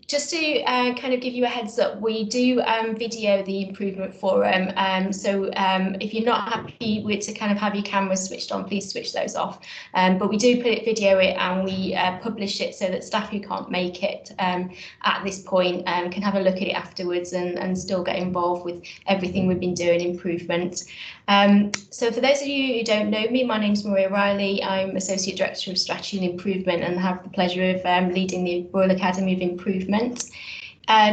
Just to kind of give you a heads up, we do video the improvement forum. So if you're not happy with to kind of have your cameras switched on, please switch those off. But we do video it and we publish it so that staff who can't make it at this point can have a look at it afterwards and still get involved with everything we've been doing improvement. So for those of you who don't know me, my name's Maria Riley. I'm Associate Director of Strategy and Improvement and have the pleasure of leading the Royal Academy of Improvement.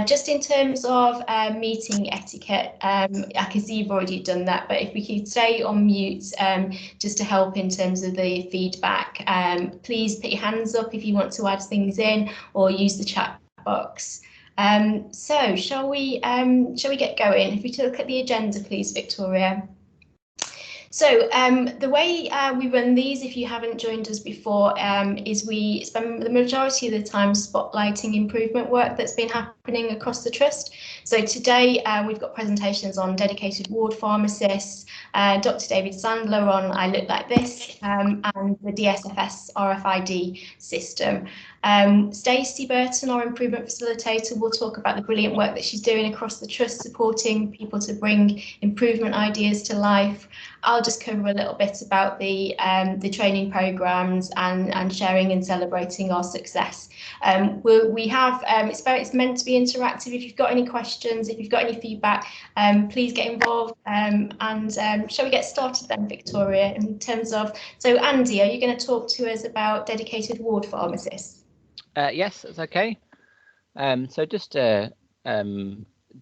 Just in terms of meeting etiquette, I can see you've already done that, but if we could stay on mute just to help in terms of the feedback, please put your hands up if you want to add things in or use the chat box. So shall we get going? If we look at the agenda, please, Victoria. So the way we run these, if you haven't joined us before, is we spend the majority of the time spotlighting improvement work that's been happening across the Trust. So today we've got presentations on dedicated ward pharmacists, Dr. David Sandler on I Look Like This, and the DSFS RFID system. Stacey Burton, our improvement facilitator, will talk about the brilliant work that she's doing across the Trust, supporting people to bring improvement ideas to life. I'll just cover a little bit about the training programs and sharing and celebrating our success. We have it's meant to be interactive. If you've got any questions, if you've got any feedback, please get involved. Shall we get started then, Victoria? In terms of, so Andy, are you going to talk to us about dedicated ward pharmacists? Yes, that's okay. So just to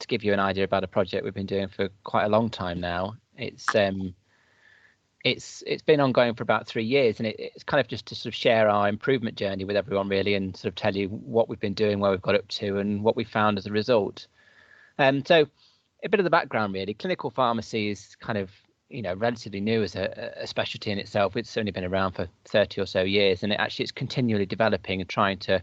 give you an idea about a project we've been doing for quite a long time now. It's been ongoing for about 3 years, and it's kind of just to sort of share our improvement journey with everyone really, and sort of tell you what we've been doing, where we've got up to, and what we found as a result. So a bit of the background really. Clinical pharmacy is kind of, you know, relatively new as a specialty in itself. It's only been around for 30 or so years, and it's continually developing and trying to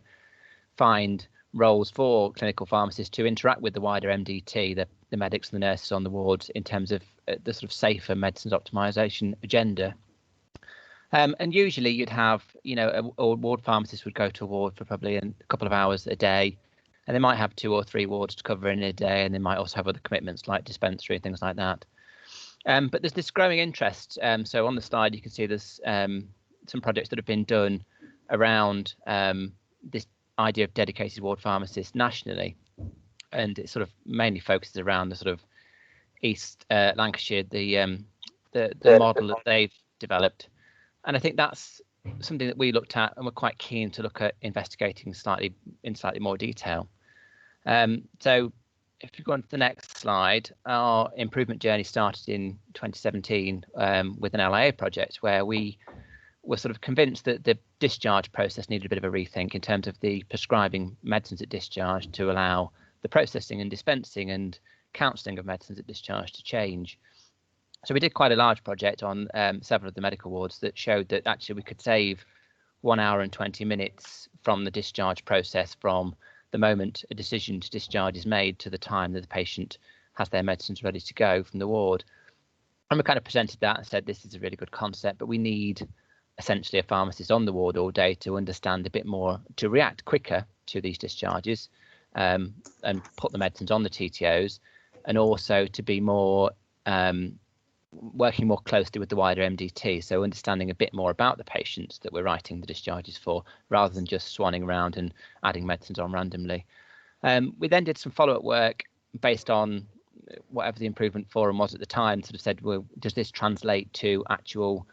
find roles for clinical pharmacists to interact with the wider MDT, the medics and the nurses on the wards, in terms of the sort of safer medicines optimization agenda. And usually you'd have, you know, a ward pharmacist would go to a ward for probably a couple of hours a day, and they might have 2 or 3 wards to cover in a day, and they might also have other commitments like dispensary and things like that. But there's this growing interest. So on the slide you can see there's some projects that have been done around this idea of dedicated ward pharmacists nationally, and it sort of mainly focuses around the sort of East Lancashire, the model that they've developed. And I think that's something that we looked at and we're quite keen to look at investigating in slightly more detail. So if you go on to the next slide, our improvement journey started in 2017 with an LIA project where we were sort of convinced that the discharge process needed a bit of a rethink in terms of the prescribing medicines at discharge to allow the processing and dispensing and counselling of medicines at discharge to change. So we did quite a large project on several of the medical wards that showed that actually we could save 1 hour and 20 minutes from the discharge process, from the moment a decision to discharge is made to the time that the patient has their medicines ready to go from the ward. And we kind of presented that and said, this is a really good concept, but we need essentially a pharmacist on the ward all day to understand a bit more, to react quicker to these discharges and put the medicines on the TTOs, and also to be more working more closely with the wider MDT, so understanding a bit more about the patients that we're writing the discharges for, rather than just swanning around and adding medicines on randomly. We then did some follow-up work based on whatever the improvement forum was at the time, sort of said, well, does this translate to actual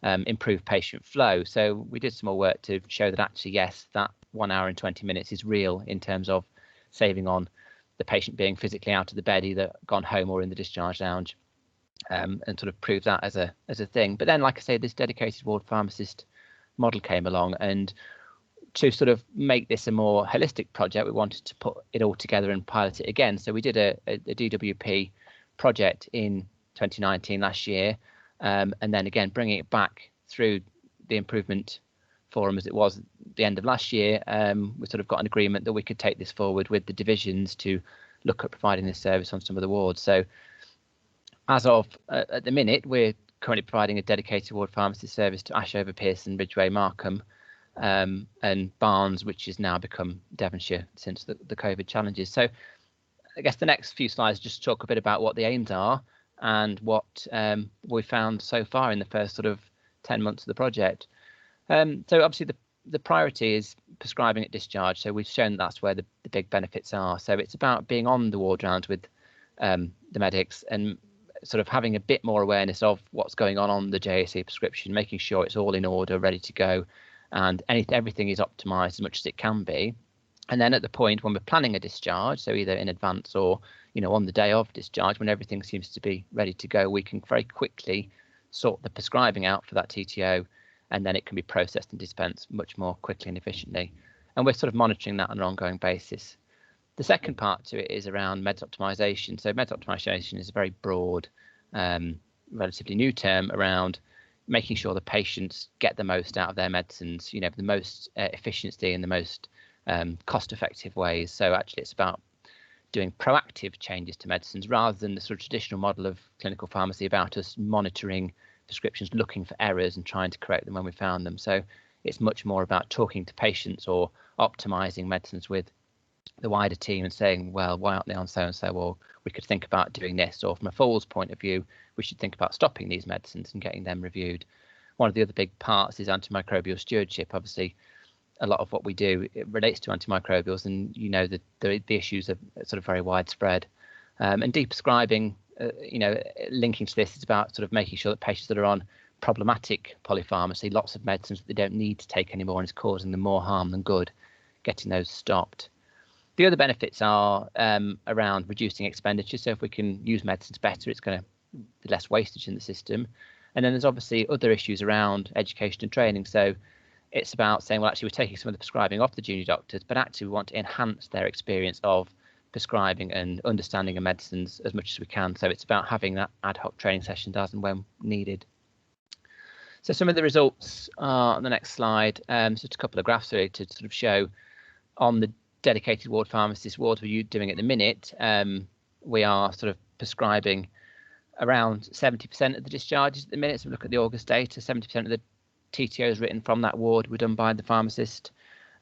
improved patient flow? So we did some more work to show that actually, yes, that 1 hour and 20 minutes is real in terms of saving on the patient being physically out of the bed, either gone home or in the discharge lounge, and sort of prove that as a thing. But then, like I say, this dedicated ward pharmacist model came along, and to sort of make this a more holistic project, we wanted to put it all together and pilot it again. So we did a DWP project in 2019 last year, and then again bringing it back through the improvement forum as it was at the end of last year. We sort of got an agreement that we could take this forward with the divisions to look at providing this service on some of the wards. So as of at the minute, we're currently providing a dedicated ward pharmacy service to Ashover, Pearson, Ridgeway, Markham, and Barnes, which has now become Devonshire since the COVID challenges. So I guess the next few slides just talk a bit about what the aims are and what we found so far in the first sort of 10 months of the project. So obviously the priority is prescribing at discharge. So we've shown that's where the big benefits are. So it's about being on the ward rounds with the medics and sort of having a bit more awareness of what's going on the JAC prescription, making sure it's all in order, ready to go, and everything is optimized as much as it can be. And then at the point when we're planning a discharge, so either in advance or on the day of discharge, when everything seems to be ready to go, we can very quickly sort the prescribing out for that TTO, and then it can be processed and dispensed much more quickly and efficiently. And we're sort of monitoring that on an ongoing basis. The second part to it is around meds optimization. So meds optimization is a very broad, relatively new term around making sure the patients get the most out of their medicines, the most efficiency and the most cost-effective ways. So actually it's about doing proactive changes to medicines rather than the sort of traditional model of clinical pharmacy about us monitoring prescriptions, looking for errors and trying to correct them when we found them. So it's much more about talking to patients or optimizing medicines with the wider team and saying, well, why aren't they on so-and-so? Or we could think about doing this. Or from a Falls point of view, we should think about stopping these medicines and getting them reviewed. One of the other big parts is antimicrobial stewardship. Obviously, a lot of what we do, it relates to antimicrobials, and the issues are sort of very widespread. And deprescribing, linking to this is about sort of making sure that patients that are on problematic polypharmacy, lots of medicines that they don't need to take anymore and is causing them more harm than good, getting those stopped. The other benefits are around reducing expenditure. So if we can use medicines better, it's going to be less wastage in the system. And then there's obviously other issues around education and training. So it's about saying, well, actually, we're taking some of the prescribing off the junior doctors, but actually we want to enhance their experience of prescribing and understanding of medicines as much as we can. So it's about having that ad hoc training sessions as and when needed. So some of the results are on the next slide. Just a couple of graphs really to sort of show on the dedicated ward pharmacist wards we're doing at the minute. We are sort of prescribing around 70% of the discharges at the minute. So we look at the August data, 70% of the TTOs written from that ward were done by the pharmacist.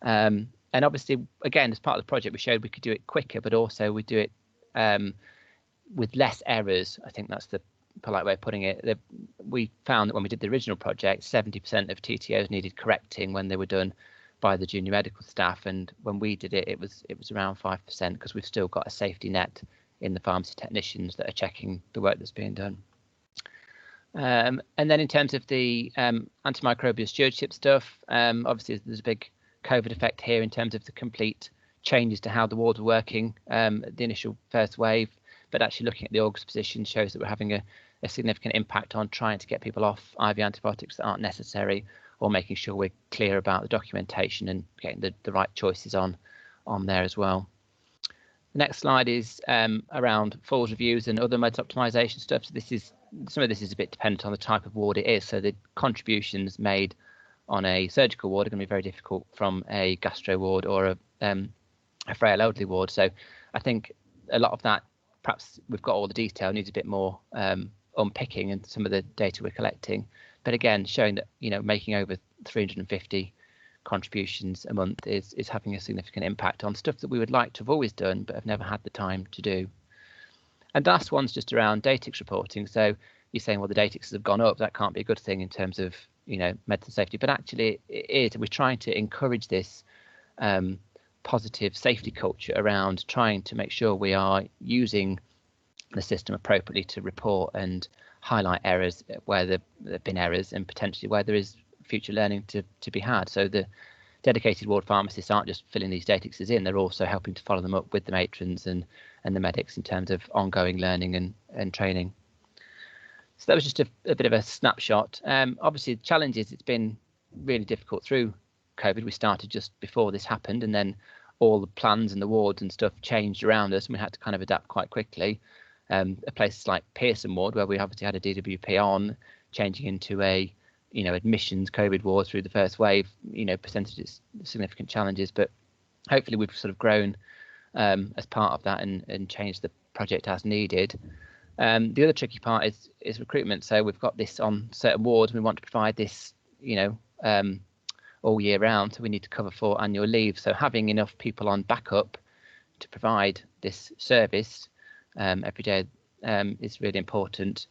And obviously, again, as part of the project, we showed we could do it quicker, but also we do it with less errors. I think that's the polite way of putting it. We found that when we did the original project, 70% of TTOs needed correcting when they were done by the junior medical staff, and when we did it, it was around 5%, because we've still got a safety net in the pharmacy technicians that are checking the work that's being done. And then in terms of the antimicrobial stewardship stuff, obviously there's a big COVID effect here in terms of the complete changes to how the wards are working, the initial first wave, but actually looking at the August position shows that we're having a significant impact on trying to get people off IV antibiotics that aren't necessary, or making sure we're clear about the documentation and getting the right choices on there as well. The next slide is around Falls reviews and other meds optimization stuff. So some of this is a bit dependent on the type of ward it is. So the contributions made on a surgical ward are going to be very difficult from a gastro ward or a frail elderly ward. So I think a lot of that, perhaps we've got all the detail, needs a bit more unpicking in some of the data we're collecting. But again, showing that making over 350 contributions a month is having a significant impact on stuff that we would like to have always done but have never had the time to do. And the last one's just around Datix reporting. So you're saying, well, the Datixes have gone up. That can't be a good thing in terms of medicine safety, but actually it is. We're trying to encourage this positive safety culture around trying to make sure we are using the system appropriately to report and highlight errors where there have been errors, and potentially where there is future learning to be had. So the dedicated ward pharmacists aren't just filling these Datixes in, they're also helping to follow them up with the matrons and the medics in terms of ongoing learning and training. So that was just a bit of a snapshot. Obviously, the challenge is it's been really difficult through COVID. We started just before this happened, and then all the plans and the wards and stuff changed around us, and we had to kind of adapt quite quickly. Places like Pearson Ward, where we obviously had a DWP on, changing into a admissions COVID ward through the first wave, presented its significant challenges, but hopefully we've sort of grown as part of that and changed the project as needed. The other tricky part is recruitment. So we've got this on certain wards, and we want to provide this all year round, so we need to cover for annual leave. So having enough people on backup to provide this service every day is really important.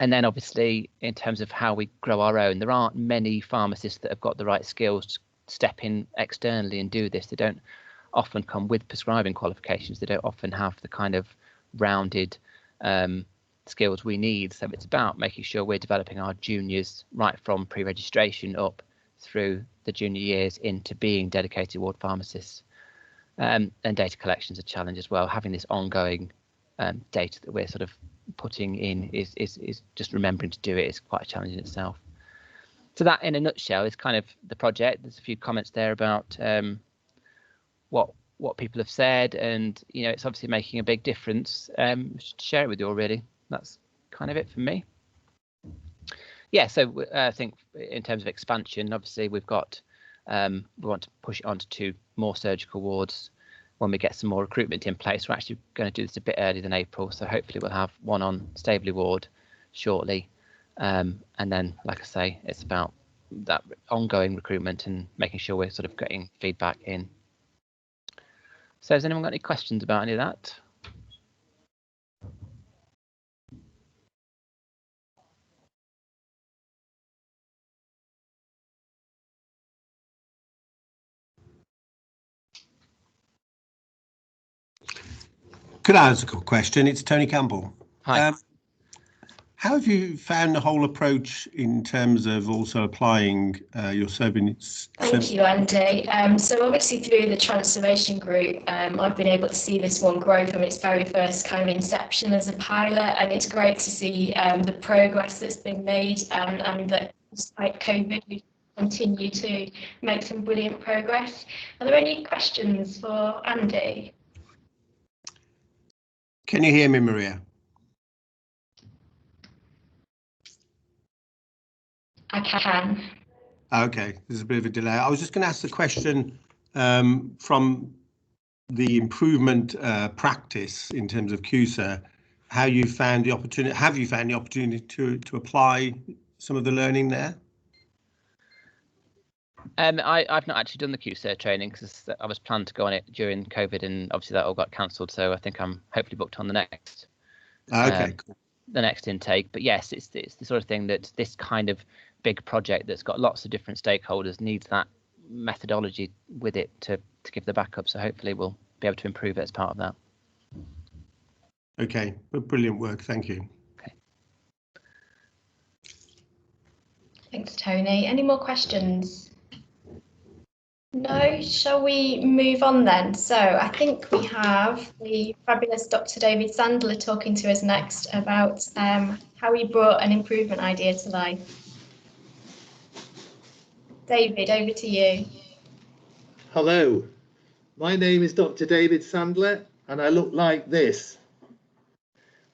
And then obviously in terms of how we grow our own, there aren't many pharmacists that have got the right skills to step in externally and do this. They don't often come with prescribing qualifications. They don't often have the kind of rounded skills we need. So it's about making sure we're developing our juniors right from pre-registration up through the junior years into being dedicated ward pharmacists. And data collection is a challenge as well. Having this ongoing data that we're sort of putting in is just remembering to do it is quite a challenge in itself. So that in a nutshell is kind of the project. There's a few comments there about what people have said, and it's obviously making a big difference. Just share it with you all, really. That's kind of it for me. Yeah, so I think in terms of expansion, obviously we've got we want to push it on to 2 more surgical wards when we get some more recruitment in place. We're actually going to do this a bit earlier than April, so hopefully we'll have 1 on Staveley ward shortly. And then, like I say, it's about that ongoing recruitment and making sure we're sort of getting feedback in. So has anyone got any questions about any of that? Could I ask a question? It's Tony Campbell. Hi. How have you found the whole approach in terms of also applying your service? Thank you, Andy. So obviously through the transformation group, I've been able to see this one grow from its very first kind of inception as a pilot, and it's great to see the progress that's been made, and that despite COVID, we continue to make some brilliant progress. Are there any questions for Andy? Can you hear me, Maria? I can. Okay, there's a bit of a delay. I was just going to ask the question from the improvement practice in terms of QSA, how you found the opportunity, have you found the opportunity to apply some of the learning there? I've not actually done the QSA training because I was planned to go on it during COVID, and obviously that all got cancelled. So I think I'm hopefully booked on the next. Okay, cool. The next intake. But yes, it's the sort of thing that this kind of big project that's got lots of different stakeholders needs that methodology with it to give the backup. So hopefully we'll be able to improve it as part of that. Okay, brilliant work. Thank you. Okay. Thanks, Tony. Any more questions? No, shall we move on then? So I think we have the fabulous Dr. David Sandler talking to us next about how he brought an improvement idea to life. David, over to you. Hello, my name is Dr. David Sandler and I look like this.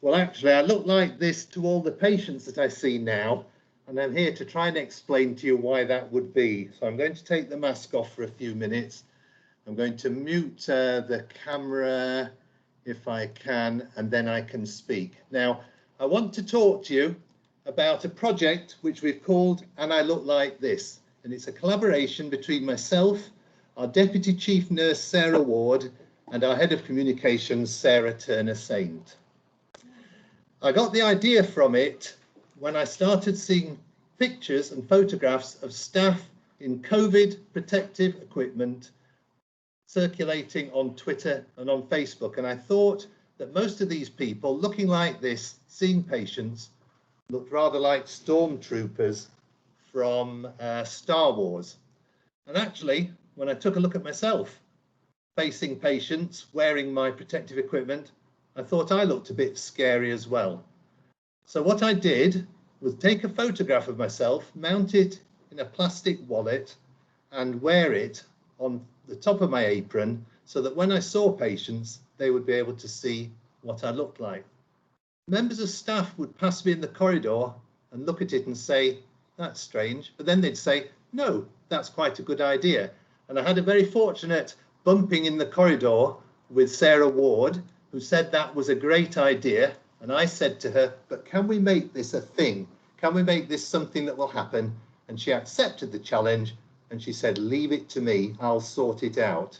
Well, actually, I look like this to all the patients that I see now, and I'm here to try and explain to you why that would be. So I'm going to take the mask off for a few minutes. I'm going to mute the camera if I can, and then I can speak. Now, I want to talk to you about a project which we've called And I Look Like This. And it's a collaboration between myself, our Deputy Chief Nurse, Sarah Ward, and our Head of Communications, Sarah Turner-Saint. I got the idea from it when I started seeing pictures and photographs of staff in COVID protective equipment circulating on Twitter and on Facebook. And I thought that most of these people looking like this, seeing patients, looked rather like stormtroopers from Star Wars. And actually, when I took a look at myself facing patients wearing my protective equipment, I thought I looked a bit scary as well. So what I did was take a photograph of myself, mount it in a plastic wallet and wear it on the top of my apron so that when I saw patients, they would be able to see what I looked like. Members of staff would pass me in the corridor and look at it and say, that's strange. But then they'd say, no, that's quite a good idea. And I had a very fortunate bumping in the corridor with Sarah Ward, who said that was a great idea. And I said to her, but can we make this a thing? Can we make this something that will happen? And she accepted the challenge and she said, leave it to me, I'll sort it out.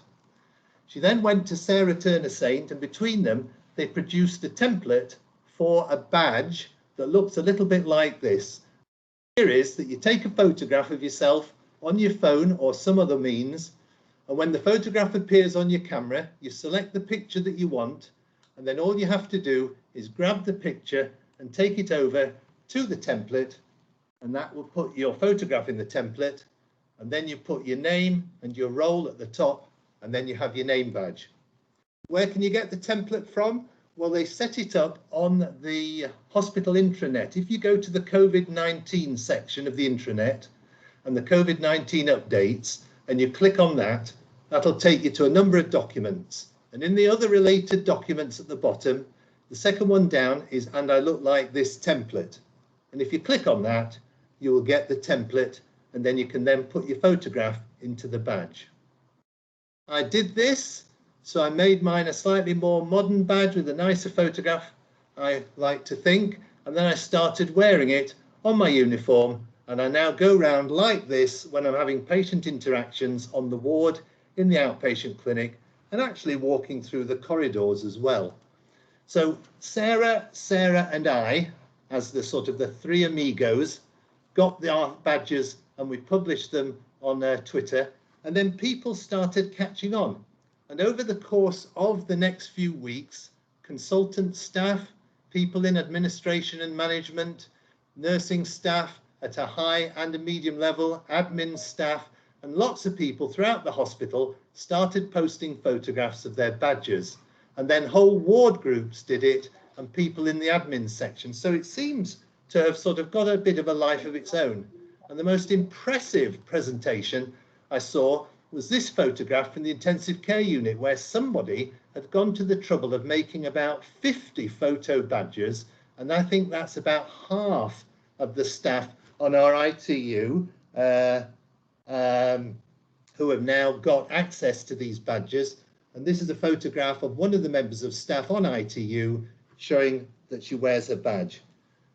She then went to Sarah Turner Saint, and between them, they produced a template for a badge that looks a little bit like this. Here is that you take a photograph of yourself on your phone or some other means, and when the photograph appears on your camera, you select the picture that you want, and then all you have to do is grab the picture and take it over to the template, and that will put your photograph in the template, and then you put your name and your role at the top, and then you have your name badge. Where can you get the template from? Well, they set it up on the hospital intranet. If you go to the COVID-19 section of the intranet and the COVID-19 updates, and you click on that, that'll take you to a number of documents. And in the other related documents at the bottom, the second one down is "and I look like this" template. And if you click on that, you will get the template, and then you can then put your photograph into the badge. I did this, so I made mine a slightly more modern badge with a nicer photograph, I like to think, and then I started wearing it on my uniform, and I now go round like this when I'm having patient interactions on the ward, in the outpatient clinic, and actually walking through the corridors as well. So Sarah, and I, as the sort of the three amigos, got our badges and we published them on Twitter, and then people started catching on. And over the course of the next few weeks, consultant staff, people in administration and management, nursing staff at a high and a medium level, admin staff, and lots of people throughout the hospital started posting photographs of their badges. And then whole ward groups did it, and people in the admin section. So it seems to have sort of got a bit of a life of its own. And the most impressive presentation I saw was this photograph from the intensive care unit, where somebody had gone to the trouble of making about 50 photo badges. And I think that's about half of the staff on our ITU who have now got access to these badges. And this is a photograph of one of the members of staff on ITU showing that she wears her badge.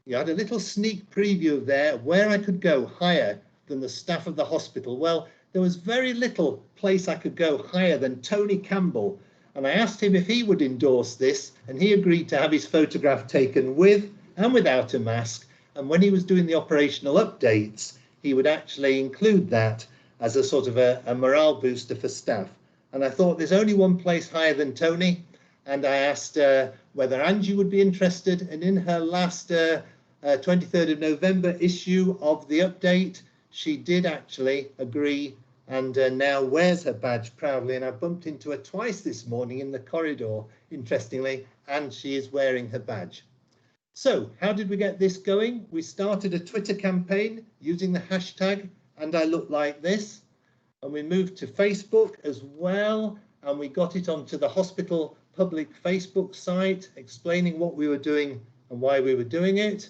You had a little sneak preview there where I could go higher than the staff of the hospital. Well, there was very little place I could go higher than Tony Campbell. And I asked him if he would endorse this, and he agreed to have his photograph taken with and without a mask. And when he was doing the operational updates, he would actually include that as a sort of a morale booster for staff. And I thought there's only one place higher than Tony. And I asked whether Angie would be interested. And in her last 23rd of November issue of the update, she did actually agree, and now wears her badge proudly. And I bumped into her twice this morning in the corridor, interestingly, and she is wearing her badge. So how did we get this going? We started a Twitter campaign using the hashtag "and I look like this," and we moved to Facebook as well, and we got it onto the hospital public Facebook site explaining what we were doing and why we were doing it.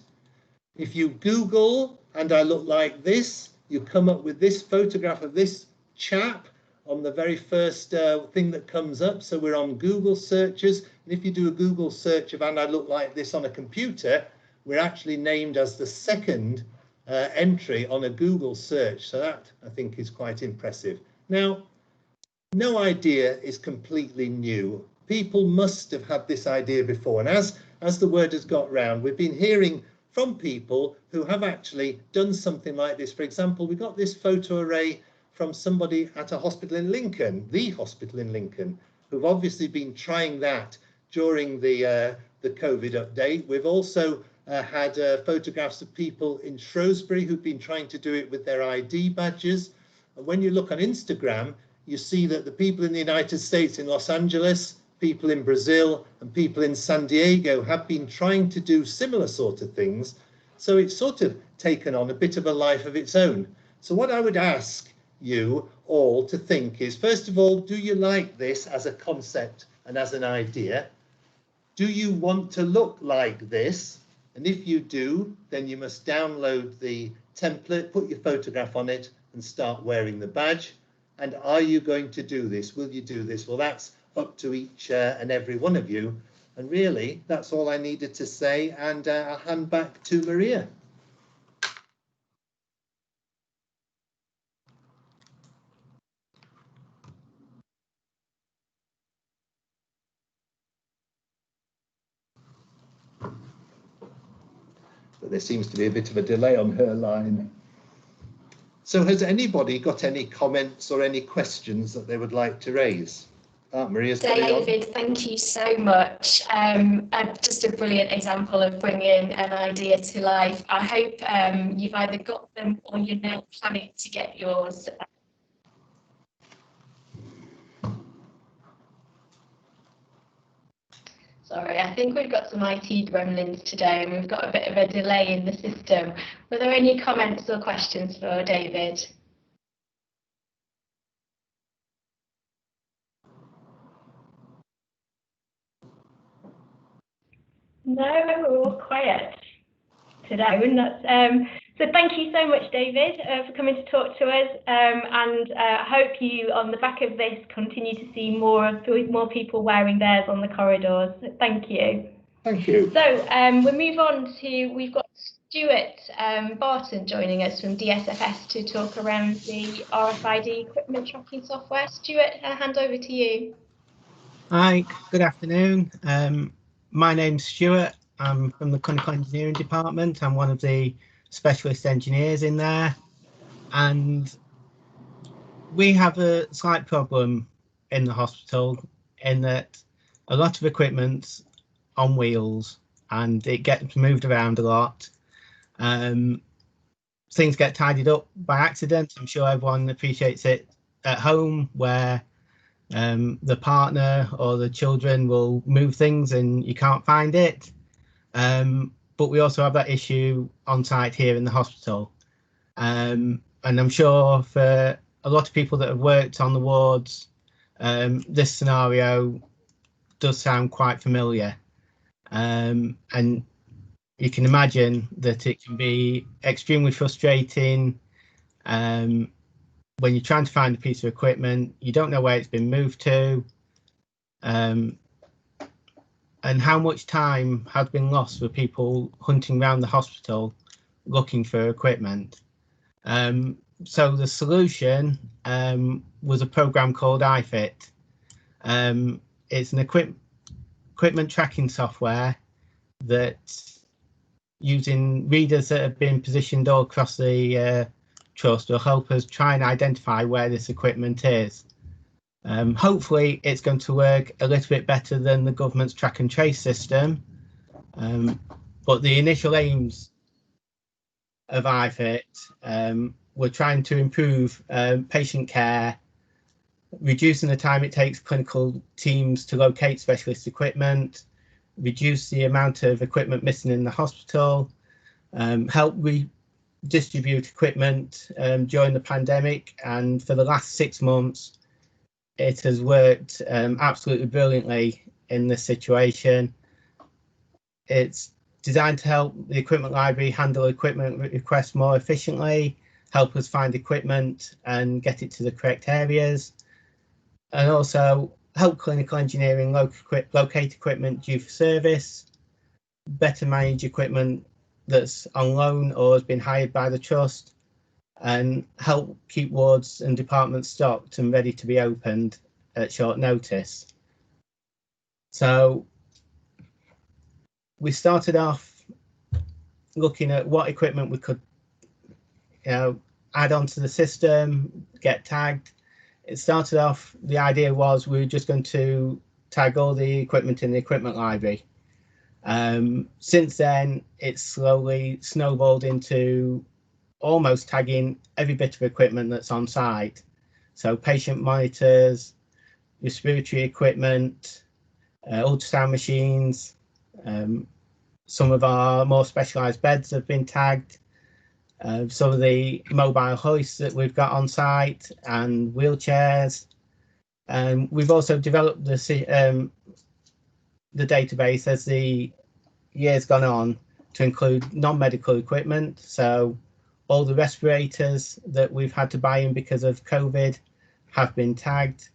If you Google "and I look like this," you come up with this photograph of this chap on the very first thing that comes up. So we're on Google searches, and if you do a Google search of "and I look like this" on a computer, we're actually named as the second entry on a Google search. So that, I think, is quite impressive. Now, no idea is completely new. People must have had this idea before, and as the word has got round, we've been hearing from people who have actually done something like this. For example, we got this photo array from somebody at a hospital in Lincoln, the hospital in Lincoln, who've obviously been trying that during the COVID update. We've also had photographs of people in Shrewsbury who've been trying to do it with their ID badges. And when you look on Instagram, you see that the people in the United States, in Los Angeles, people in Brazil, and people in San Diego have been trying to do similar sort of things. So it's sort of taken on a bit of a life of its own. So what I would ask you all to think is, first of all, do you like this as a concept and as an idea? Do you want to look like this? And if you do, then you must download the template, put your photograph on it, and start wearing the badge. And are you going to do this? Will you do this? Well, that's up to each and every one of you. And really, that's all I needed to say. And I'll hand back to Maria. but there seems to be a bit of a delay on her line. So has anybody got any comments or any questions that they would like to raise? Maria's got it on. David, thank you so much. Just a brilliant example of bringing an idea to life. I hope you've either got them or you're now planning to get yours. Sorry, I think we've got some IT gremlins today and we've got a bit of a delay in the system. Were there any comments or questions for David? No, we're all quiet today. And that's, so thank you so much, David, for coming to talk to us, and hope you, on the back of this, continue to see more people wearing theirs on the corridors. Thank you. Thank you. So we'll move on to, we've got Stuart Barton joining us from DSFS to talk around the RFID equipment tracking software. Stuart, I'll hand over to you. Hi, good afternoon. My name's Stuart. I'm from the Clinical Engineering Department. I'm one of the specialist engineers in there, and we have a slight problem in the hospital in that a lot of equipment's on wheels and it gets moved around a lot. Things get tidied up by accident. I'm sure everyone appreciates it at home, where the partner or the children will move things and you can't find it. But we also have that issue on site here in the hospital. And I'm sure for a lot of people that have worked on the wards, this scenario does sound quite familiar. And you can imagine that it can be extremely frustrating when you're trying to find a piece of equipment, you don't know where it's been moved to, and how much time has been lost for people hunting around the hospital looking for equipment. So the solution was a program called iFit. It's an equipment tracking software that, using readers that have been positioned all across the trust, will help us try and identify where this equipment is. Hopefully it's going to work a little bit better than the government's track and trace system, but the initial aims of iFit were trying to improve patient care, reducing the time it takes clinical teams to locate specialist equipment, reduce the amount of equipment missing in the hospital, help redistribute equipment during the pandemic, and for the last 6 months it has worked absolutely brilliantly in this situation. It's designed to help the equipment library handle equipment requests more efficiently, help us find equipment and get it to the correct areas, and also help clinical engineering locate equipment due for service, better manage equipment that's on loan or has been hired by the trust, and help keep wards and departments stocked and ready to be opened at short notice. So we started off looking at what equipment we could, add onto the system, get tagged. It started off, the idea was we were just going to tag all the equipment in the equipment library. Since then, it's slowly snowballed into almost tagging every bit of equipment that's on site. So patient monitors, respiratory equipment, ultrasound machines, some of our more specialised beds have been tagged, some of the mobile hoists that we've got on site and wheelchairs. We've also developed the database as the years gone on to include non-medical equipment. So all the respirators that we've had to buy in because of COVID have been tagged,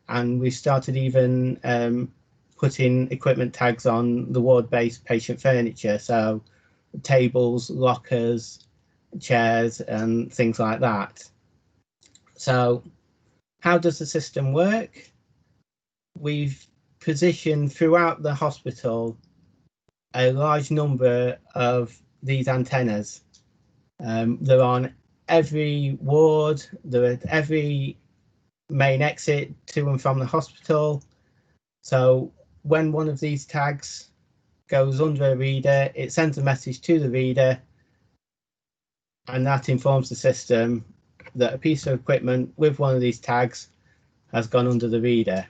and we started even putting equipment tags on the ward-based patient furniture, so tables, lockers, chairs and things like that. So how does the system work? We've positioned throughout the hospital a large number of these antennas. They're on every ward, they're at every main exit to and from the hospital. So when one of these tags goes under a reader, it sends a message to the reader, and that informs the system that a piece of equipment with one of these tags has gone under the reader.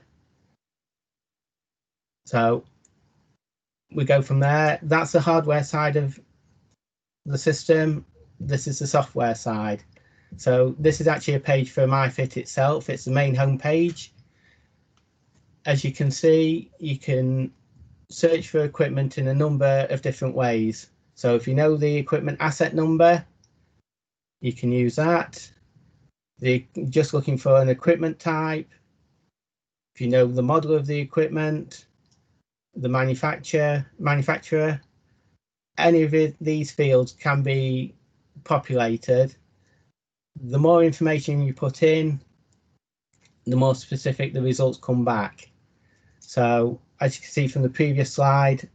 So we go from there. That's the hardware side of the system. This is the software side. So this is actually a page for MyFit itself. It's the main home page. As you can see, you can search for equipment in a number of different ways. So if you know the equipment asset number, you can use that. Just looking for an equipment type. If you know the model of the equipment, the manufacturer, any of these fields can be populated. The more information you put in, the more specific the results come back. So as you can see from the previous slide,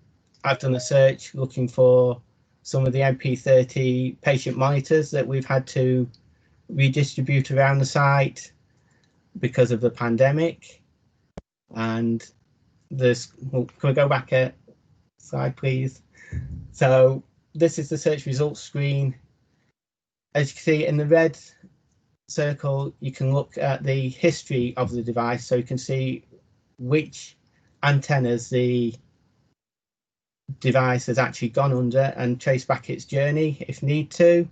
I've done a search looking for some of the MP30 patient monitors that we've had to redistribute around the site because of the pandemic. And there's, well, can we go back a slide, please? So this is the search results screen. As you can see in the red circle, you can look at the history of the device, so you can see which antennas the device has actually gone under and trace back its journey if need to.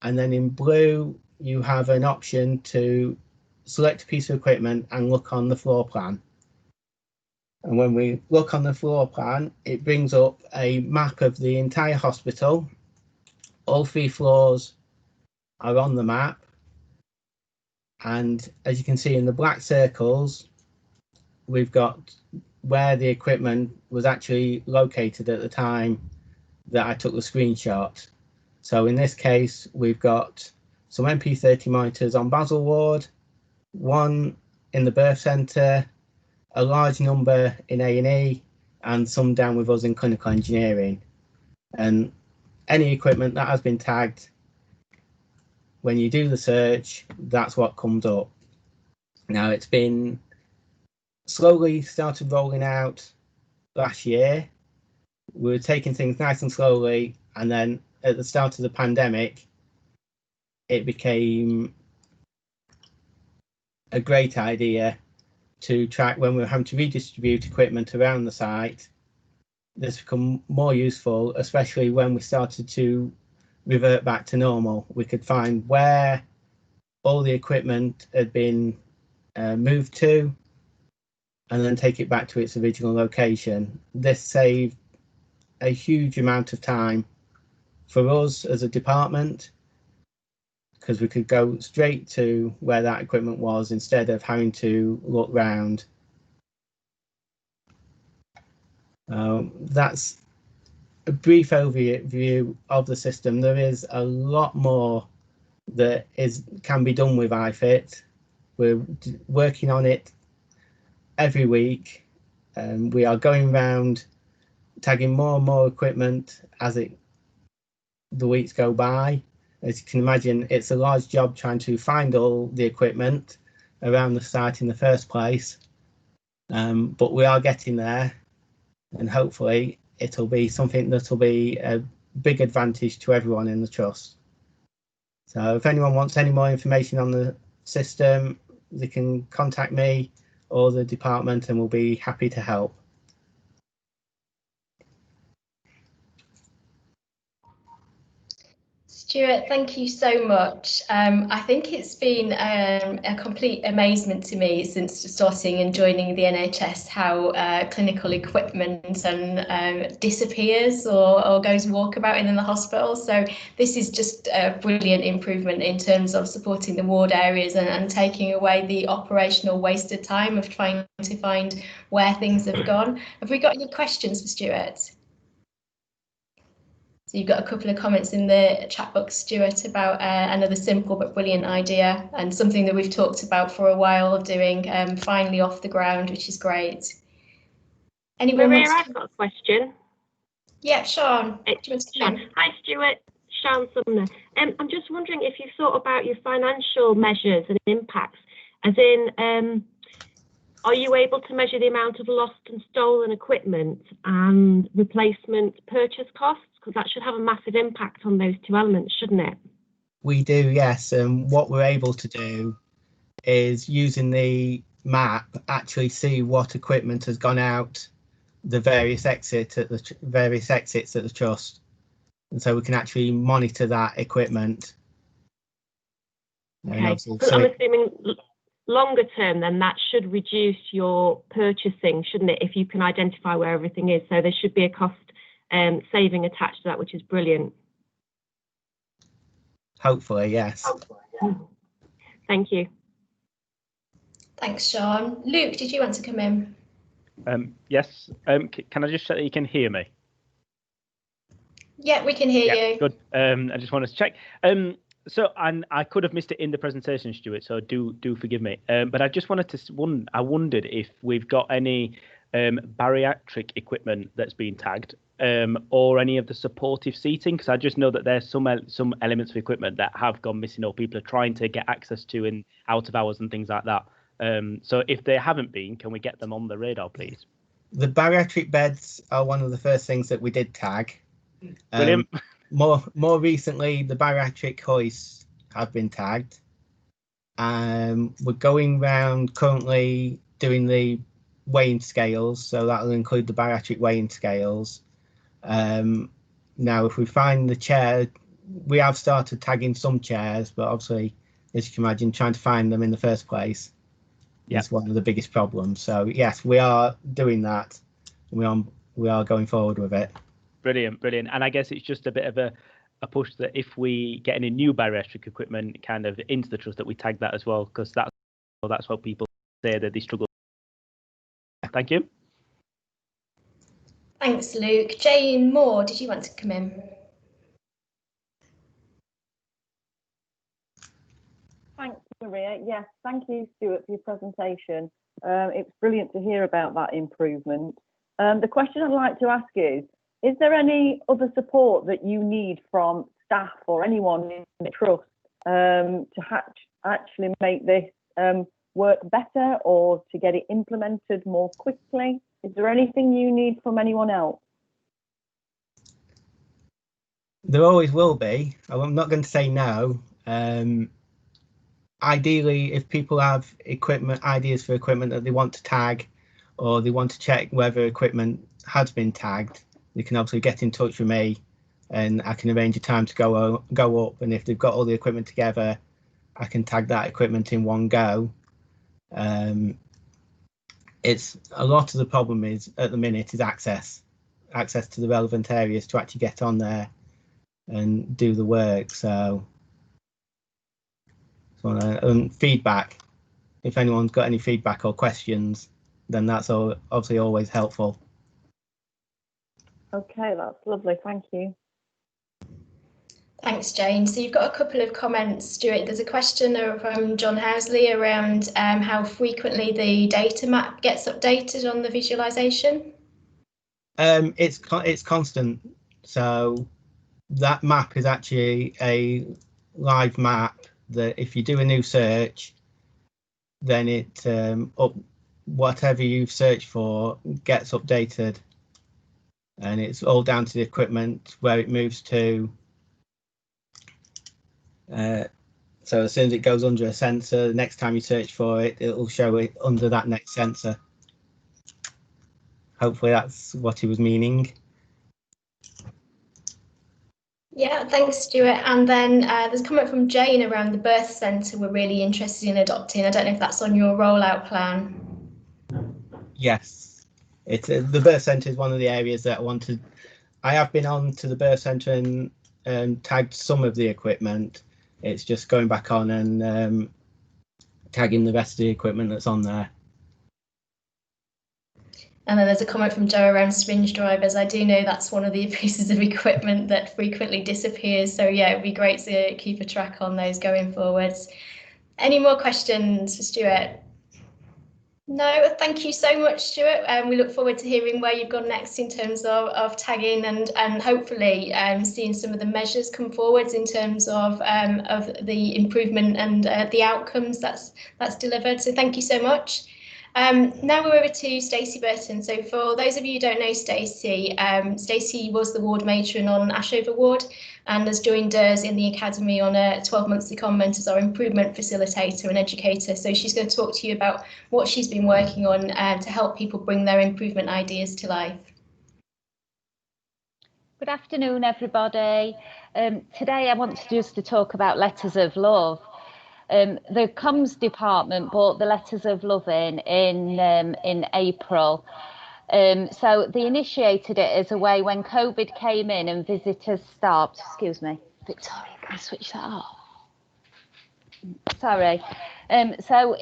And then in blue, you have an option to select a piece of equipment and look on the floor plan. And when we look on the floor plan, it brings up a map of the entire hospital. All 3 floors are on the map. And as you can see in the black circles, we've got where the equipment was actually located at the time that I took the screenshot. So in this case, we've got some MP30 monitors on Basel Ward, 1 in the birth centre, a large number in A&E, and some down with us in clinical engineering. And any equipment that has been tagged, when you do the search, that's what comes up. Now, it's been slowly started rolling out last year. We were taking things nice and slowly, and then at the start of the pandemic, it became a great idea to track when we were having to redistribute equipment around the site. This become more useful, especially when we started to revert back to normal. We could find where all the equipment had been moved to and then take it back to its original location. This saved a huge amount of time for us as a department, because we could go straight to where that equipment was instead of having to look round. That's a brief overview of the system. There is a lot more that can be done with iFit. We're working on it every week, and we are going around tagging more and more equipment as the weeks go by. As you can imagine, it's a large job trying to find all the equipment around the site in the first place, but we are getting there, and hopefully it'll be something that'll be a big advantage to everyone in the trust. So if anyone wants any more information on the system, they can contact me or the department, and we'll be happy to help. Stuart, thank you so much. I think it's been a complete amazement to me since starting and joining the NHS how clinical equipment and disappears or goes walkabout in the hospital. So this is just a brilliant improvement in terms of supporting the ward areas and taking away the operational wasted time of trying to find where things have gone. Have we got any questions for Stuart? So you've got a couple of comments in the chat box, Stuart, about another simple but brilliant idea and something that we've talked about for a while of doing finally off the ground, which is great. Anyone Maria, I've got a question. Yeah, Sean. Do you want to come in? Hi, Stuart. Sean Sumner. I'm just wondering if you've thought about your financial measures and impacts, as in, are you able to measure the amount of lost and stolen equipment and replacement purchase costs? Because that should have a massive impact on those two elements, shouldn't it? We do, yes. And what we're able to do is, using the map, actually see what equipment has gone out the various exits at the trust, and so we can actually monitor that equipment. Okay. I'm assuming longer term, then that should reduce your purchasing, shouldn't it, if you can identify where everything is? So there should be a cost saving attached to that, which is brilliant. Hopefully, yes. Thank you. Thanks, Sean. Luke, did you want to come in? Yes. Can I just check that you can hear me? Yeah, we can hear you. Good. I just wanted to check. So I could have missed it in the presentation, Stuart, so do forgive me. But I just wanted to I wondered if we've got any bariatric equipment that's been tagged, or any of the supportive seating, because I just know that there's some elements of equipment that have gone missing, or people are trying to get access to in out of hours and things like that. So if they haven't been, can we get them on the radar, please? The bariatric beds are one of the first things that we did tag. Brilliant. More recently, the bariatric hoists have been tagged. We're going round currently doing the weighing scales, so that will include the bariatric weighing scales. Now, if we find the chair, we have started tagging some chairs, but obviously, as you can imagine, trying to find them in the first place is one of the biggest problems. So yes, we are doing that. We are going forward with it. Brilliant. And I guess it's just a bit of a push that if we get any new bariatric equipment kind of into the trust, that we tag that as well, because that's what people say that they struggle. Thank you. Thanks, Luke. Jane Moore, did you want to come in? Thanks, Maria. Yes, thank you, Stuart, for your presentation. It's brilliant to hear about that improvement. The question I'd like to ask is there any other support that you need from staff or anyone in the trust to actually make this work better, or to get it implemented more quickly? Is there anything you need from anyone else? There always will be. I'm not going to say no. Ideally, if people have ideas for equipment that they want to tag, or they want to check whether equipment has been tagged, they can obviously get in touch with me, and I can arrange a time to go up. And if they've got all the equipment together, I can tag that equipment in one go. It's a lot of the problem is at the minute is access to the relevant areas to actually get on there and do the work. So feedback, if anyone's got any feedback or questions, then that's obviously always helpful. Okay, that's lovely, thank you. Thanks, Jane. So you've got a couple of comments, Stuart. There's a question from John Housley around how frequently the data map gets updated on the visualization. It's constant. So that map is actually a live map that if you do a new search, then it whatever you've searched for gets updated, and it's all down to the equipment where it moves to. So as soon as it goes under a sensor, the next time you search for it, it'll show it under that next sensor. Hopefully that's what he was meaning. Yeah, thanks, Stuart. And then there's a comment from Jane around the birth centre we're really interested in adopting. I don't know if that's on your rollout plan. Yes, it's the birth centre is one of the areas that I wanted. I have been on to the birth centre and tagged some of the equipment. It's just going back on and tagging the rest of the equipment that's on there. And then there's a comment from Joe around syringe drivers. I do know that's one of the pieces of equipment that frequently disappears. So yeah, it'd be great to keep a track on those going forwards. Any more questions for Stuart? No, thank you so much, Stuart. We look forward to hearing where you've gone next in terms of tagging and hopefully seeing some of the measures come forwards in terms of the improvement and the outcomes that's delivered. So thank you so much. Now we're over to Stacey Burton. So for those of you who don't know Stacey, Stacey was the ward matron on Ashover Ward and has joined us in the academy on a 12-month secondment as our improvement facilitator and educator. So she's going to talk to you about what she's been working on to help people bring their improvement ideas to life. Good afternoon, everybody. Today I want to talk about letters of love. The comms department brought the letters of love in April. So they initiated it as a way when COVID came in and visitors stopped. Excuse me, Victoria, can I switch that off? Sorry. So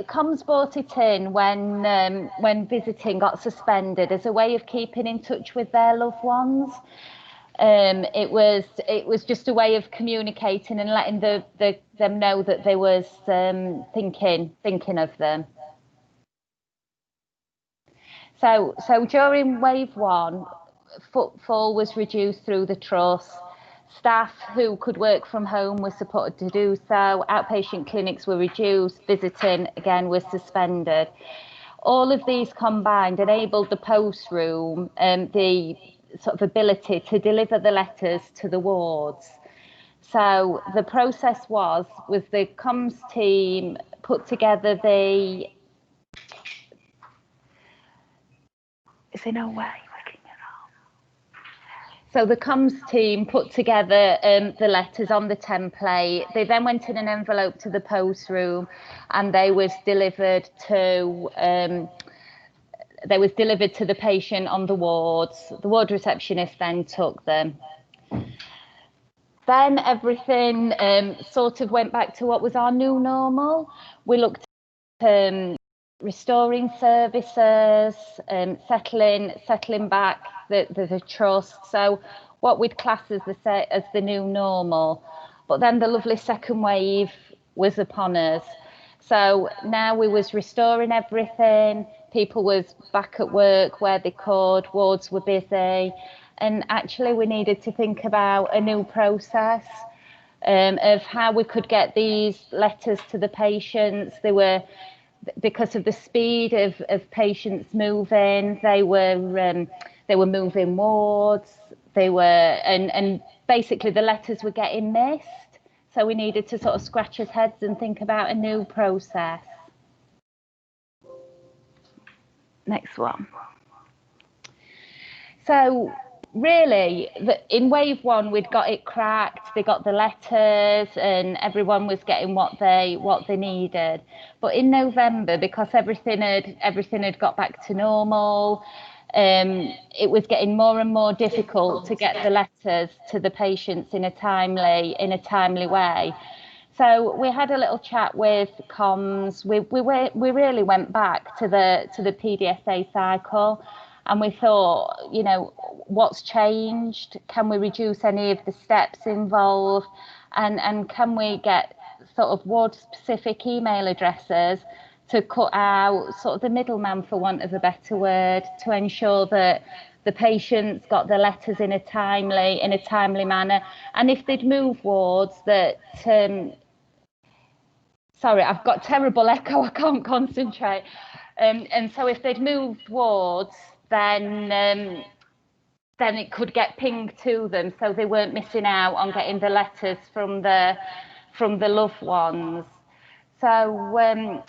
comms brought it in when visiting got suspended as a way of keeping in touch with their loved ones. It was just a way of communicating and letting them know that they was thinking of them. So during wave 1, footfall was reduced through the trust. Staff who could work from home were supported to do so. Outpatient clinics were reduced. Visiting again was suspended. All of these combined enabled the post room the sort of ability to deliver the letters to the wards. So the process was the comms team put together is there no way we can get on? So the comms team put together the letters on the template. They then went in an envelope to the post room and they was delivered to the patient on the wards. The ward receptionist then took them. Then everything sort of went back to what was our new normal. We looked at restoring services, settling back the trust. So what we'd class as the new normal. But then the lovely second wave was upon us. So now we was restoring everything. People was back at work where they could, wards were busy, and actually we needed to think about a new process of how we could get these letters to the patients. They were, because of the speed of patients moving, they were moving wards, and basically the letters were getting missed. So we needed to sort of scratch our heads and think about a new process. Next one. So really, in wave 1, we'd got it cracked. They got the letters, and everyone was getting what they needed. But in November, because everything had got back to normal, it was getting more and more difficult to get the letters to the patients in a timely way. So we had a little chat with comms. We really went back to the PDSA cycle, and we thought, you know, what's changed? Can we reduce any of the steps involved? And can we get sort of ward-specific email addresses to cut out sort of the middleman, for want of a better word, to ensure that the patients got the letters in a timely manner. And if they'd move wards, that sorry, I've got terrible echo, I can't concentrate. And so if they'd moved wards, then it could get pinged to them, so they weren't missing out on getting the letters from the loved ones. So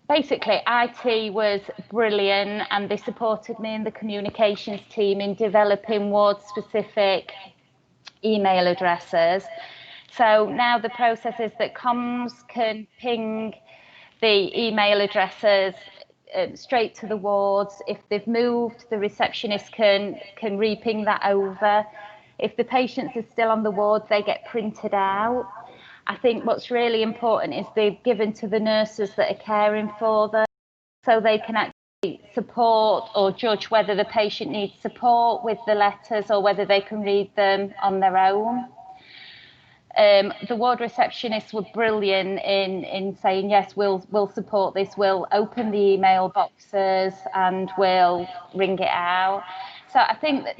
basically, IT was brilliant, and they supported me and the communications team in developing ward-specific email addresses. So now the process is that comms can ping the email addresses straight to the wards. If they've moved, the receptionist can re-ping that over. If the patients are still on the wards, they get printed out. I think what's really important is they've given to the nurses that are caring for them, so they can actually support or judge whether the patient needs support with the letters or whether they can read them on their own. The ward receptionists were brilliant in saying, yes, we'll support this, we'll open the email boxes and we'll ring it out. So I think that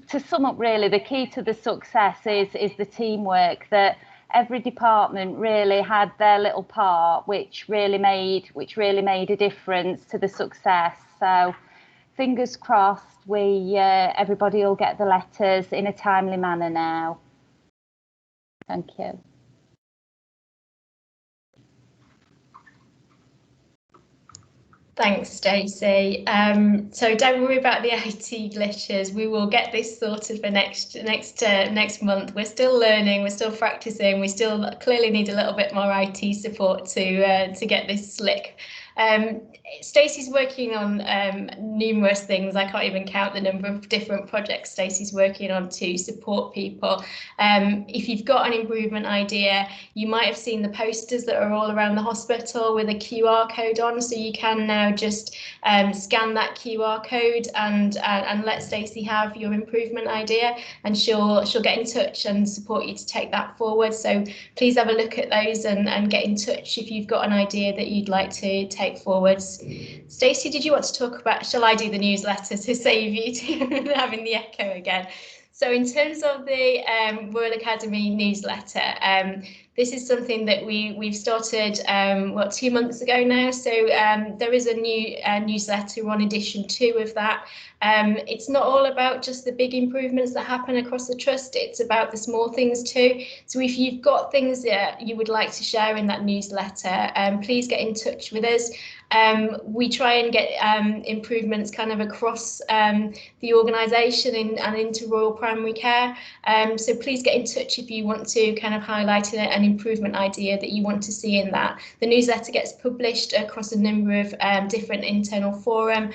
to sum up, really, the key to the success is the teamwork, that every department really had their little part, which really made a difference to the success. So fingers crossed, everybody will get the letters in a timely manner now. Thank you. Thanks, Stacey. So don't worry about the IT glitches. We will get this sorted for next month. We're still learning, we're still practicing, we still clearly need a little bit more IT support to get this slick. Stacey's working on numerous things. I can't even count the number of different projects Stacey's working on to support people. If you've got an improvement idea, you might have seen the posters that are all around the hospital with a QR code on, so you can now just scan that QR code and let Stacey have your improvement idea, and she'll get in touch and support you to take that forward. So please have a look at those and get in touch if you've got an idea that you'd like to take forwards. Stacey, did you want to talk about, shall I do the newsletter to save you having the echo again? So in terms of the Royal Academy newsletter, this is something that we've started 2 months ago now. So there is a new newsletter on edition 2 of that. It's not all about just the big improvements that happen across the trust, it's about the small things too. So if you've got things that you would like to share in that newsletter, please get in touch with us. We try and get improvements kind of across the organisation and into Royal Primary Care. So please get in touch if you want to kind of highlight an improvement idea that you want to see in that. The newsletter gets published across a number of different internal forum.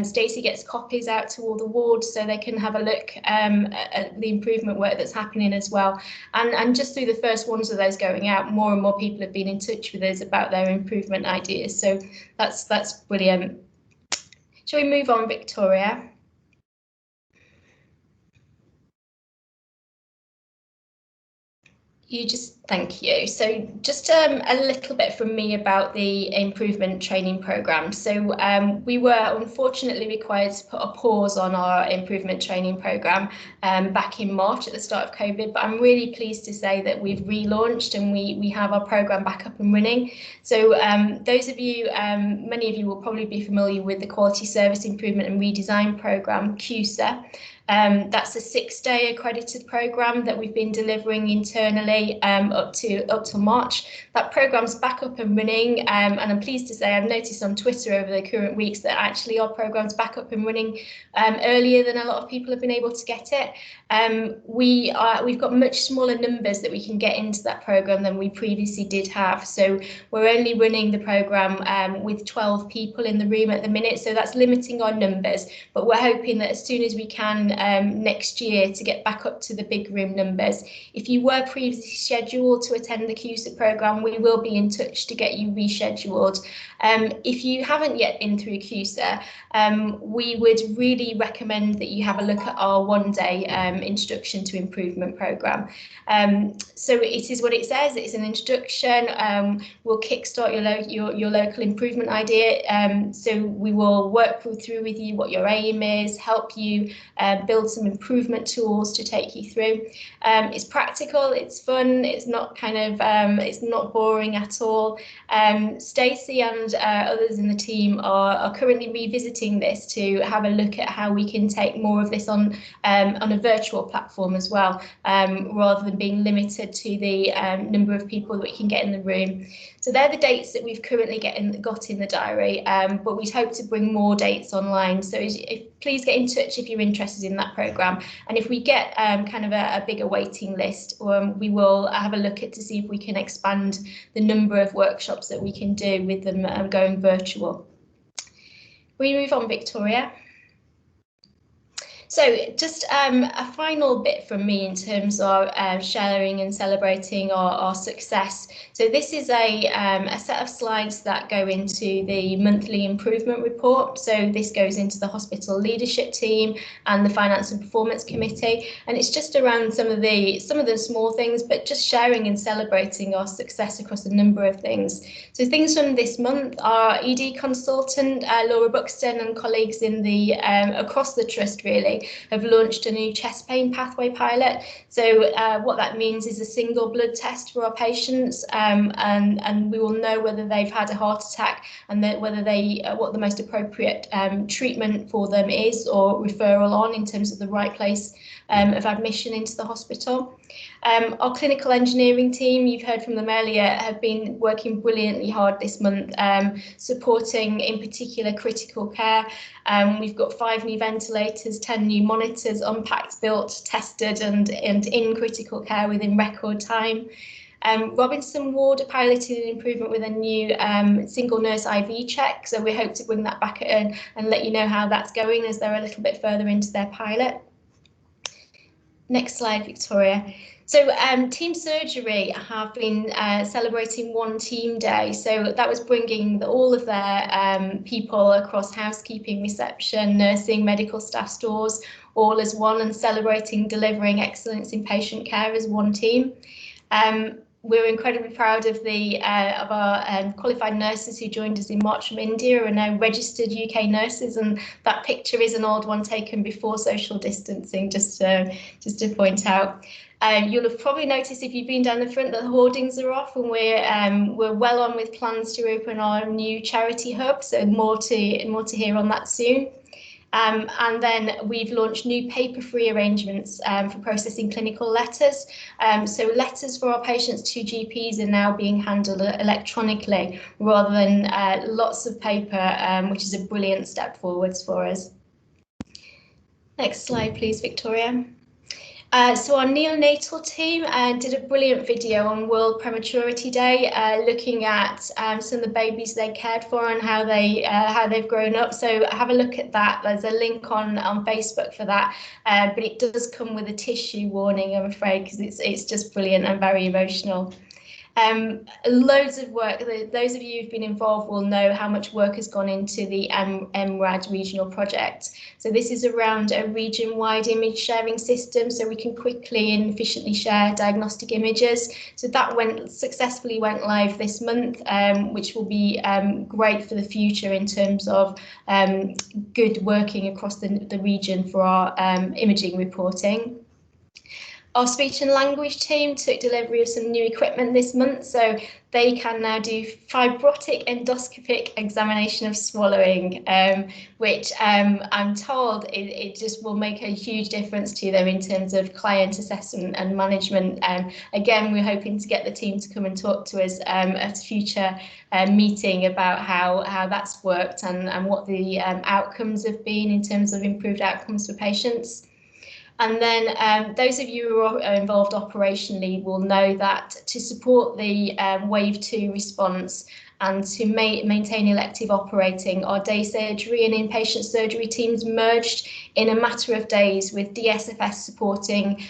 Stacey gets copies out to all the wards so they can have a look at the improvement work that's happening as well. And just through the first ones of those going out, more and more people have been in touch with us about their improvement ideas. So that's brilliant. Shall we move on, Victoria? Thank you. So just a little bit from me about the improvement training programme. So we were unfortunately required to put a pause on our improvement training programme back in March at the start of COVID, but I'm really pleased to say that we've relaunched and we have our programme back up and running. So those of you, many of you will probably be familiar with the Quality Service Improvement and Redesign programme, QSA. That's a 6-day accredited programme that we've been delivering internally up till March. That programme's back up and running, and I'm pleased to say I've noticed on Twitter over the current weeks that actually our programme's back up and running earlier than a lot of people have been able to get it. We've got much smaller numbers that we can get into that programme than we previously did have. So we're only running the programme with 12 people in the room at the minute, so that's limiting our numbers, but we're hoping that as soon as we can next year to get back up to the big room numbers. If you were previously scheduled to attend the QSA programme, we will be in touch to get you rescheduled. If you haven't yet been through QSA, we would really recommend that you have a look at our 1-day introduction to improvement programme. So it is what it says, it's an introduction. We'll kickstart your local improvement idea. So we will work through with you what your aim is, help you build some improvement tools to take you through. It's practical, it's fun, it's not it's not boring at all. Stacey and others in the team are currently revisiting this to have a look at how we can take more of this on a virtual platform as well, rather than being limited to the number of people that we can get in the room. So they're the dates that we've currently got in the diary, but we'd hope to bring more dates online. So please get in touch if you're interested in that programme. And if we get kind of a bigger waiting list, we will have a look at to see if we can expand the number of workshops that we can do with them going virtual. We move on, Victoria. So just a final bit from me in terms of sharing and celebrating our success. So this is a set of slides that go into the monthly improvement report. So this goes into the hospital leadership team and the finance and performance committee, and it's just around some of the small things, but just sharing and celebrating our success across a number of things. So things from this month, our ED consultant Laura Buxton and colleagues in the across the trust really have launched a new chest pain pathway pilot. So what that means is a single blood test for our patients, and we will know whether they've had a heart attack and whether what the most appropriate treatment for them is, or referral on in terms of the right place of admission into the hospital. Our clinical engineering team, you've heard from them earlier, have been working brilliantly hard this month, supporting in particular critical care. We've got 5 new ventilators, 10 new monitors unpacked, built, tested and in critical care within record time. Robinson Ward are piloting an improvement with a new single nurse IV check, so we hope to bring that back in and let you know how that's going as they're a little bit further into their pilot. Next slide, Victoria. So Team Surgery have been celebrating One Team Day. So that was bringing all of their people across housekeeping, reception, nursing, medical staff, stores, all as one, and celebrating delivering excellence in patient care as one team. We're incredibly proud of our qualified nurses who joined us in March from India, are now registered UK nurses, and that picture is an old one taken before social distancing, just to point out. You'll have probably noticed if you've been down the front that the hoardings are off, and we're well on with plans to open our new charity hub, so more to hear on that soon. And then we've launched new paper-free arrangements for processing clinical letters. So letters for our patients to GPs are now being handled electronically rather than lots of paper, which is a brilliant step forwards for us. Next slide, please, Victoria. So our neonatal team did a brilliant video on World Prematurity Day, looking at some of the babies they cared for and how they've grown up. So have a look at that. There's a link on Facebook for that, but it does come with a tissue warning, I'm afraid, because it's just brilliant and very emotional. Loads of work. Those of you who've been involved will know how much work has gone into the MRAD regional project. So this is around a region-wide image sharing system, so we can quickly and efficiently share diagnostic images. So that successfully went live this month, which will be great for the future in terms of good working across the region for our imaging reporting. Our speech and language team took delivery of some new equipment this month, so they can now do fibrotic endoscopic examination of swallowing, which I'm told it just will make a huge difference to them in terms of client assessment and management. Again, we're hoping to get the team to come and talk to us at a future meeting about how that's worked and what the outcomes have been in terms of improved outcomes for patients. And then those of you who are involved operationally will know that to support the Wave 2 response and to maintain elective operating, our day surgery and inpatient surgery teams merged in a matter of days, with DSFS supporting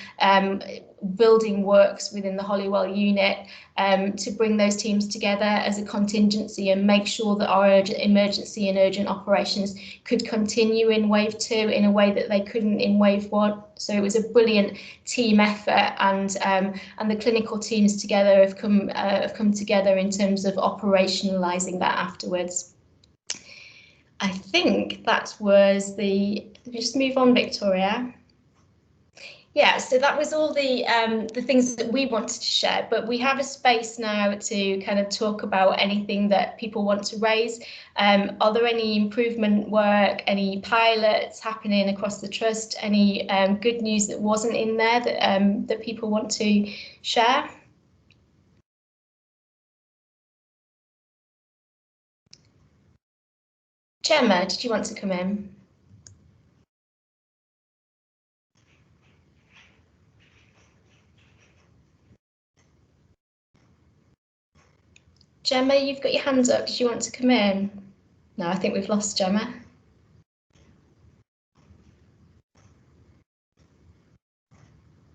building works within the Holywell unit to bring those teams together as a contingency and make sure that our emergency and urgent operations could continue in Wave 2 in a way that they couldn't in Wave 1. So it was a brilliant team effort, and the clinical teams together have come together in terms of operationalising that afterwards. I think that was just move on, Victoria. Yeah, so that was all the things that we wanted to share, but we have a space now to kind of talk about anything that people want to raise. Are there any improvement work, any pilots happening across the trust, any good news that wasn't in there that people want to share? Gemma, did you want to come in? Gemma, you've got your hands up. Did you want to come in? No, I think we've lost Gemma.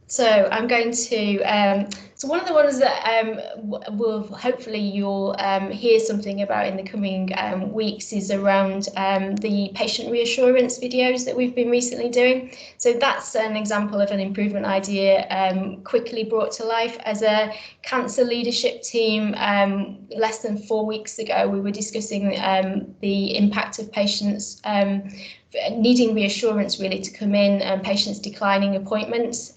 So I'm going to, so one of the ones that will hopefully you'll hear something about in the coming weeks is around the patient reassurance videos that we've been recently doing. So that's an example of an improvement idea quickly brought to life. As a cancer leadership team, less than 4 weeks ago, we were discussing the impact of patients needing reassurance really to come in and patients declining appointments.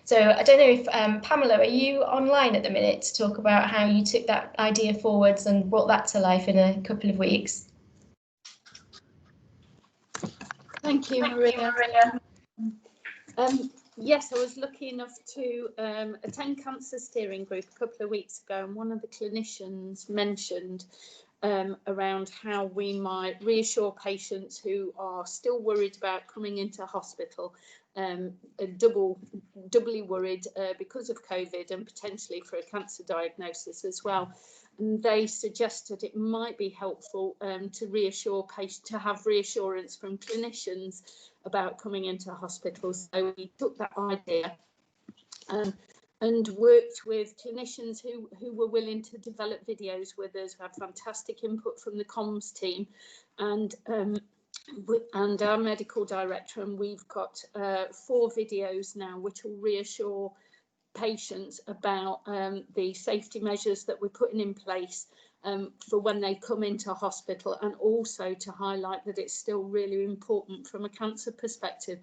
So I don't know if Pamela, are you online at the minute to talk about how you took that idea forwards and brought that to life in a couple of weeks? Thank you, Maria. Yes, I was lucky enough to attend Cancer Steering Group a couple of weeks ago, and one of the clinicians mentioned around how we might reassure patients who are still worried about coming into hospital, doubly worried because of COVID and potentially for a cancer diagnosis as well. And they suggested it might be helpful to reassure patients, to have reassurance from clinicians about coming into hospital. So we took that idea and worked with clinicians who were willing to develop videos with us. We had fantastic input from the comms team and our medical director, and we've got 4 videos now which will reassure patients about the safety measures that we're putting in place for when they come into hospital, and also to highlight that it's still really important from a cancer perspective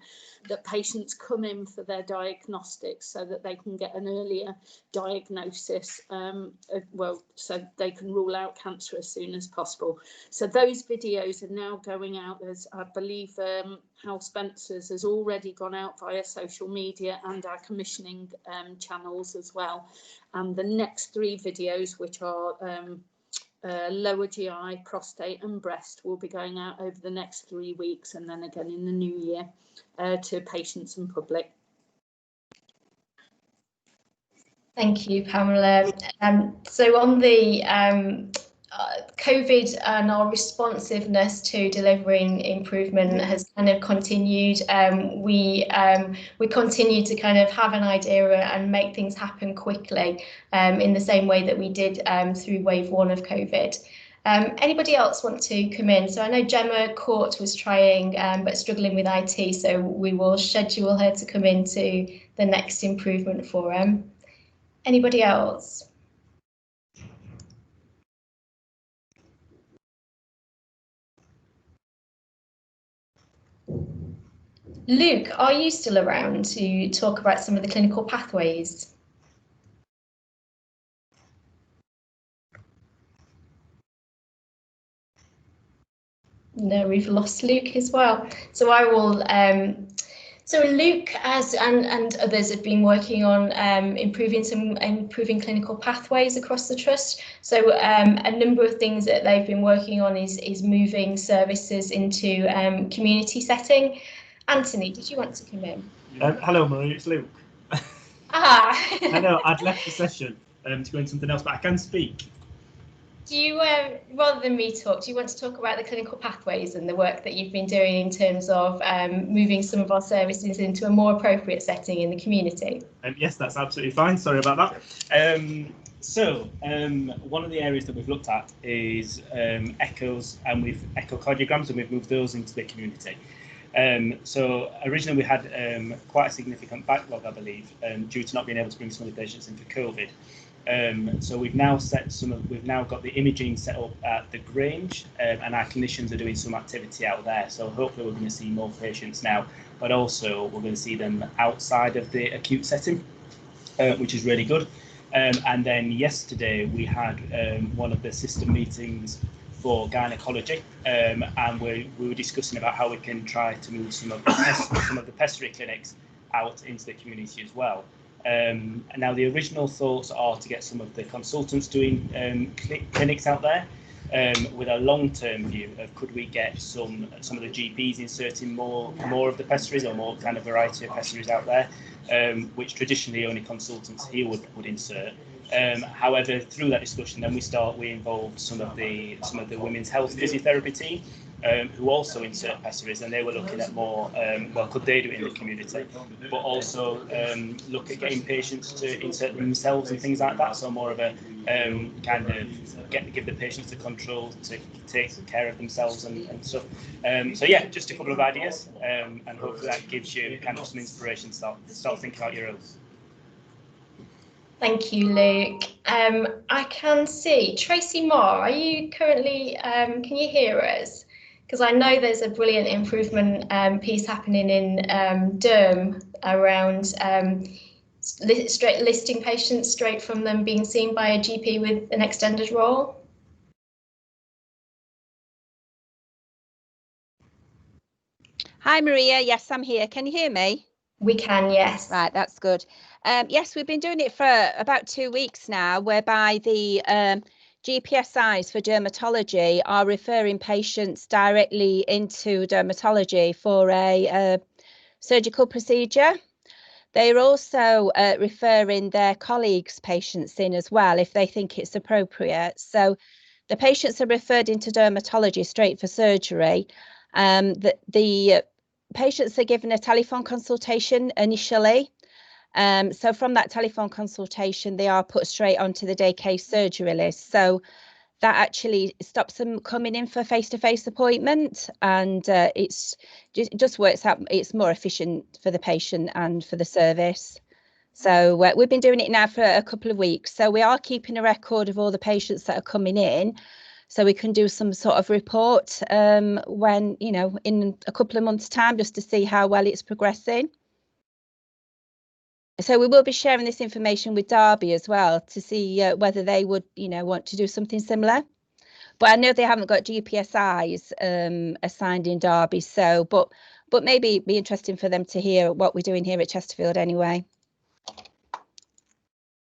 that patients come in for their diagnostics so that they can get an earlier diagnosis, so they can rule out cancer as soon as possible. So those videos are now going out. As I believe Hal Spencer's has already gone out via social media and our commissioning channels as well. And the next 3 videos, which are lower GI, prostate and breast, will be going out over the next 3 weeks, and then again in the new year to patients and public. Thank you, Pamela. So on the COVID and our responsiveness to delivering improvement has kind of continued. We continue to kind of have an idea and make things happen quickly in the same way that we did through wave 1 of COVID. Anybody else want to come in? So I know Gemma Court was trying but struggling with IT, so we will schedule her to come into the next improvement forum. Anybody else? Luke, are you still around to talk about some of the clinical pathways? No, we've lost Luke as well. So I will. So Luke and others have been working on improving clinical pathways across the trust. So a number of things that they've been working on is moving services into community setting. Anthony, did you want to come in? Hello, Marie, it's Luke. I know, I'd left the session to go into something else, but I can speak. Do you, rather than me talk, do you want to talk about the clinical pathways and the work that you've been doing in terms of moving some of our services into a more appropriate setting in the community? Yes, that's absolutely fine. Sorry about that. One of the areas that we've looked at is echoes, and echocardiograms, and we've moved those into the community. So originally we had quite a significant backlog, I believe, due to not being able to bring some of the patients in for COVID. So we've now got the imaging set up at the Grange, and our clinicians are doing some activity out there. So hopefully we're going to see more patients now, but also we're going to see them outside of the acute setting, which is really good. And then yesterday we had one of the system meetings for gynecology, and we were discussing about how we can try to move some of the pessary clinics out into the community as well. Now the original thoughts are to get some of the consultants doing clinics out there, with a long-term view of could we get some of the GPs inserting more of the pessaries, or more kind of variety of pessaries out there, which traditionally only consultants here would insert. However, through that discussion, then we involved some of the women's health physiotherapy team, who also insert pessaries, and they were looking at more, well, could they do it in the community, but also look at getting patients to insert themselves and things like that. So more of a kind of give the patients the control to take care of themselves and stuff. So yeah, just a couple of ideas, and hopefully that gives you kind of some inspiration to start thinking about your own. Thank you, Luke. I can see Tracy Moore. Are you currently? Can you hear us? Because I know there's a brilliant improvement piece happening in Durham around listing patients straight from them being seen by a GP with an extended role. Hi, Maria. Yes, I'm here. Can you hear me? We can, yes. Right, that's good. Yes, we've been doing it for about 2 weeks now, whereby the GPSIs for dermatology are referring patients directly into dermatology for a surgical procedure. They're also referring their colleagues' patients in as well if they think it's appropriate. So the patients are referred into dermatology straight for surgery. The patients are given a telephone consultation initially. So from that telephone consultation, they are put straight onto the day case surgery list. So that actually stops them coming in for face-to-face appointment, and it just works out. It's more efficient for the patient and for the service. So we've been doing it now for a couple of weeks. So we are keeping a record of all the patients that are coming in, so we can do some sort of report when, you know, in a couple of months' time, just to see how well it's progressing. So we will be sharing this information with Derby as well to see whether they would, you know, want to do something similar. But I know they haven't got GPSIs assigned in Derby, so but maybe it'd be interesting for them to hear what we're doing here at Chesterfield anyway.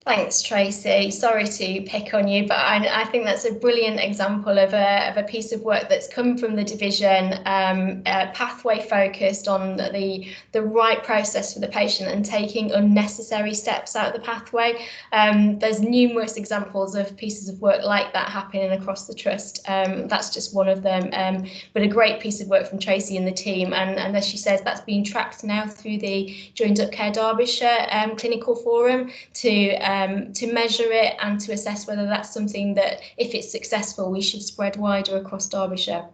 Thanks, Tracy. Sorry to pick on you, but I think that's a brilliant example of a piece of work that's come from the division, pathway focused on the right process for the patient and taking unnecessary steps out of the pathway. There's numerous examples of pieces of work like that happening across the trust. That's just one of them, but a great piece of work from Tracy and the team. And as she says, that's being tracked now through the Joined Up Care Derbyshire Clinical Forum to measure it and to assess whether that's something that, if it's successful, we should spread wider across Derbyshire.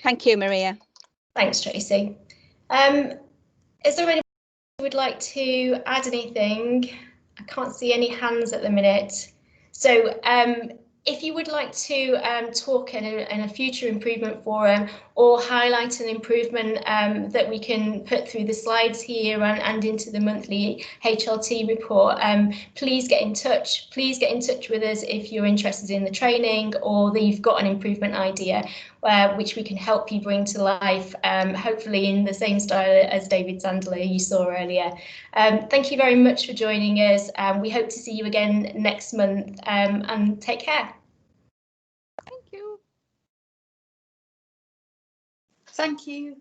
Thank you, Maria. Thanks, Tracy. Is there anyone who would like to add anything? I can't see any hands at the minute. So if you would like to talk in a future improvement forum or highlight an improvement that we can put through the slides here and into the monthly HLT report, please get in touch. Please get in touch with us if you're interested in the training or that you've got an improvement idea which we can help you bring to life, hopefully in the same style as David Sandler you saw earlier. Thank you very much for joining us. We hope to see you again next month, and take care. Thank you. Thank you.